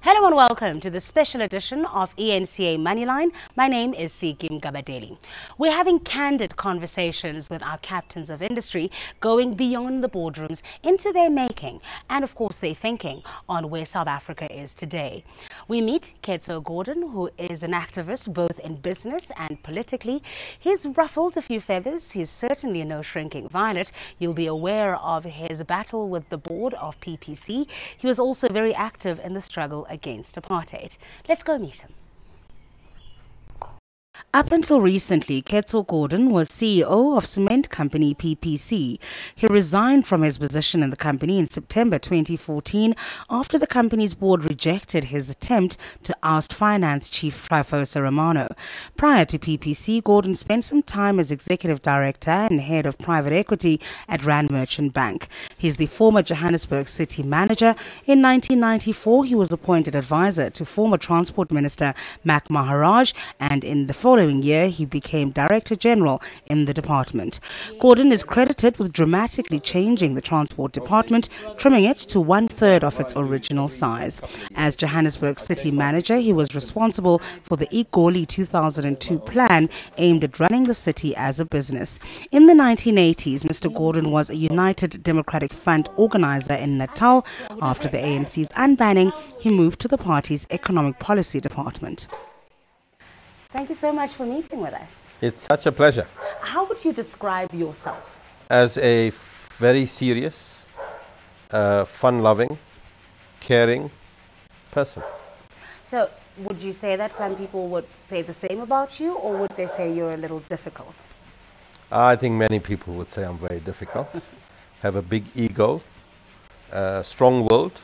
Hello and welcome to the special edition of ENCA Moneyline. My name is Sikim Gabadeli. We're having candid conversations with our captains of industry, going beyond the boardrooms into their making and, of course, their thinking on where South Africa is today. We meet Ketso Gordon, who is an activist both in business and politically. He's ruffled a few feathers. He's certainly a no-shrinking violet. You'll be aware of his battle with the board of PPC. He was also very active in the struggle against apartheid. Let's go meet him. Up until recently, Ketso Gordon was CEO of cement company PPC. He resigned from his position in the company in September 2014 after the company's board rejected his attempt to oust finance chief Trifosa Romano. Prior to PPC, Gordon spent some time as executive director and head of private equity at Rand Merchant Bank. He's the former Johannesburg city manager. In 1994, he was appointed advisor to former Transport Minister Mac Maharaj, and in the following year, he became Director General in the department. Gordon is credited with dramatically changing the Transport Department, trimming it to one-third of its original size. As Johannesburg City Manager, he was responsible for the Egoli 2002 plan aimed at running the city as a business. In the 1980s, Mr. Gordon was a United Democratic Front organizer in Natal. After the ANC's unbanning, he moved to the party's Economic Policy Department. Thank you so much for meeting with us. It's such a pleasure. How would you describe yourself? As a very serious, fun-loving, caring person. So, would you say that some people would say the same about you, or would they say you're a little difficult? I think many people would say I'm very difficult, have a big ego, strong-willed,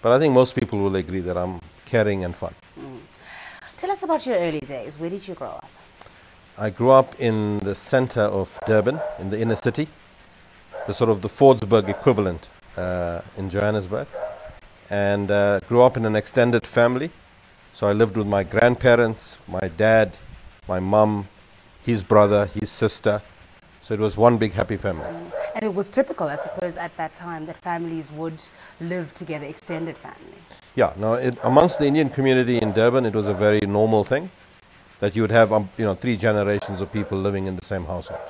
but I think most people will agree that I'm caring and fun. Tell us about your early days. Where did you grow up? I grew up in the center of Durban, in the inner city, the sort of the Fordsburg equivalent in Johannesburg, and grew up in an extended family. So I lived with my grandparents, my dad, my mum, his brother, his sister. So it was one big happy family. And it was typical, I suppose, at that time that families would live together, extended family. Yeah, no, amongst the Indian community in Durban, it was a very normal thing that you would have, 3 generations of people living in the same household.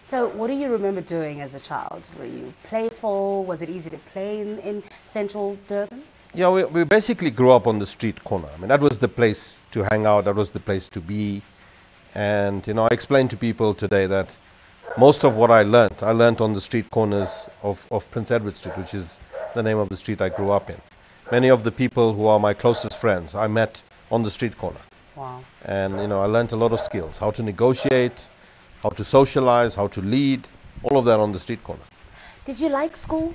So what do you remember doing as a child? Were you playful? Was it easy to play in central Durban? Yeah, we basically grew up on the street corner. I mean, that was the place to hang out, that was the place to be. And, I explain to people today that most of what I learned on the street corners of Prince Edward Street, which is the name of the street I grew up in. Many of the people who are my closest friends I met on the street corner. Wow. And, I learned a lot of skills, how to negotiate, how to socialize, how to lead, all of that on the street corner. Did you like school?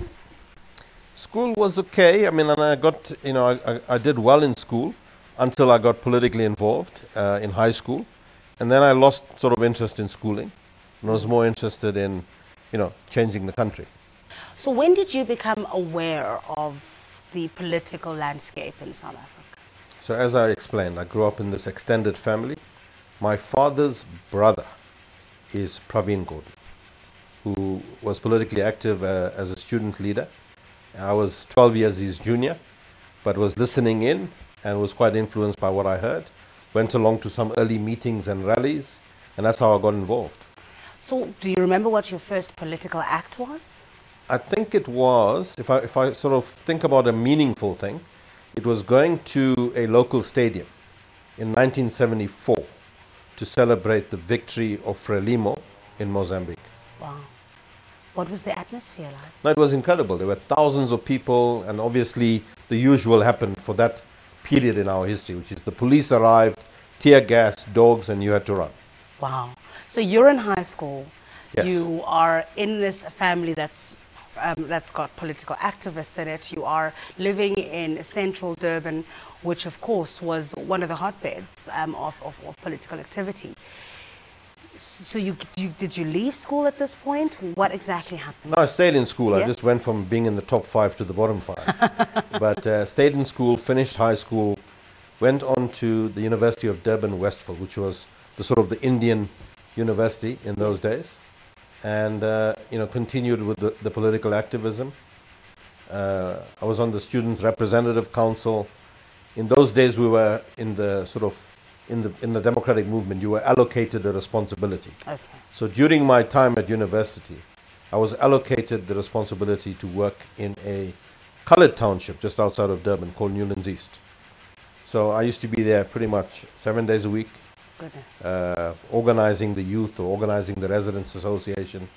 School was okay. I mean, and I got, I did well in school until I got politically involved in high school. And then I lost sort of interest in schooling and was more interested in, changing the country. So when did you become aware of the political landscape in South Africa? So as I explained, I grew up in this extended family. My father's brother is Praveen Gordon, who was politically active as a student leader. I was 12 years his junior, but was listening in and was quite influenced by what I heard. Went along to some early meetings and rallies, and that's how I got involved. So do you remember what your first political act was? I think it was, if I sort of think about a meaningful thing, it was going to a local stadium in 1974 to celebrate the victory of Frelimo in Mozambique. Wow. What was the atmosphere like? No, it was incredible. There were thousands of people, and obviously the usual happened for that period in our history, which is the police arrived, tear gas, dogs, and you had to run. Wow. So you're in high school. Yes. You are in this family that's got political activists in it. You are living in central Durban, which of course was one of the hotbeds of political activity. So did you leave school at this point? What exactly happened? No, I stayed in school. Yeah. I just went from being in the top 5 to the bottom 5. But stayed in school, finished high school, went on to the University of Durban Westville, which was the sort of the Indian university in those days. And continued with the political activism. I was on the Students' Representative Council, In those days, we were in the sort of in the democratic movement. You were allocated a responsibility. Okay. So during my time at university, I was allocated the responsibility to work in a colored township just outside of Durban called Newlands East. So I used to be there pretty much 7 days a week, organizing the youth or organizing the residents association,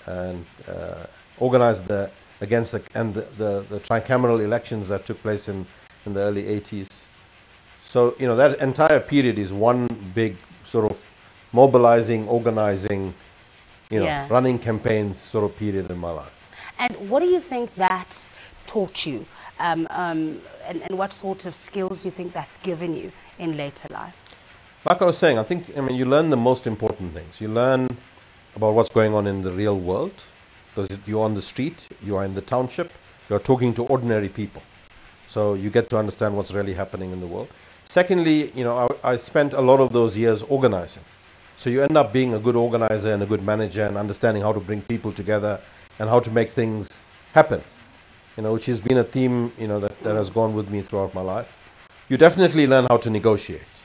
and organized the tricameral elections that took place in the early 80s. So, you know, that entire period is one big sort of mobilizing, organizing, you know, running campaigns sort of period in my life. And what do you think that taught you? And what sort of skills do you think that's given you in later life? Like I was saying, I mean, you learn the most important things. You learn about what's going on in the real world, because you're on the street, you are in the township, you're talking to ordinary people. So you get to understand what's really happening in the world. Secondly, you know, I spent a lot of those years organizing. So you end up being a good organizer and a good manager and understanding how to bring people together and how to make things happen, you know, which has been a theme, you know, that has gone with me throughout my life. You definitely learn how to negotiate,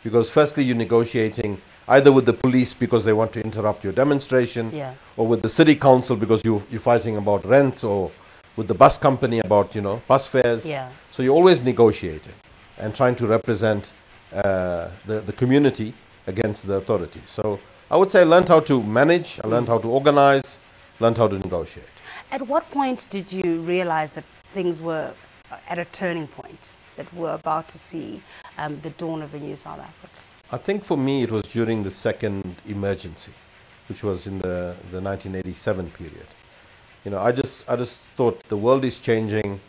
because firstly you're negotiating either with the police because they want to interrupt your demonstration, or with the city council because you're fighting about rents, or with the bus company about, you know, bus fares. So you're always negotiating and trying to represent the community against the authorities. So I would say I learned how to manage, I learned how to organize, learned how to negotiate. At what point did you realize that things were at a turning point, that we're about to see the dawn of a new South Africa? I think for me it was during the second emergency, which was in the 1987 period. You know, I just thought the world is changing.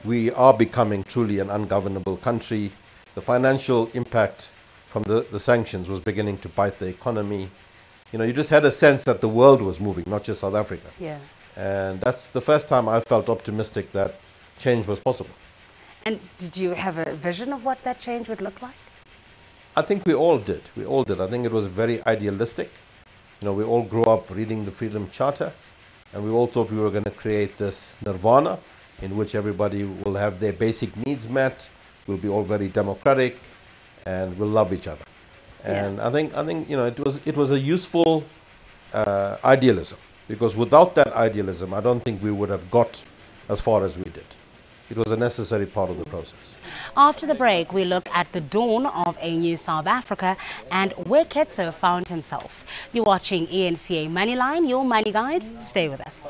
We are becoming truly an ungovernable country. The financial impact from the sanctions was beginning to bite the economy. You know, you just had a sense that the world was moving, not just South Africa. And that's the first time I felt optimistic that change was possible. And did you have a vision of what that change would look like? I think we all did. We all did. I think it was very idealistic. You know, we all grew up reading the Freedom Charter, and we all thought we were going to create this nirvana in which everybody will have their basic needs met, we'll be all very democratic, and we'll love each other. And I think you know, it was a useful idealism, because without that idealism, I don't think we would have got as far as we did. It was a necessary part of the process. After the break, we look at the dawn of a new South Africa and where Ketso found himself. You're watching ENCA Moneyline, your money guide. Stay with us.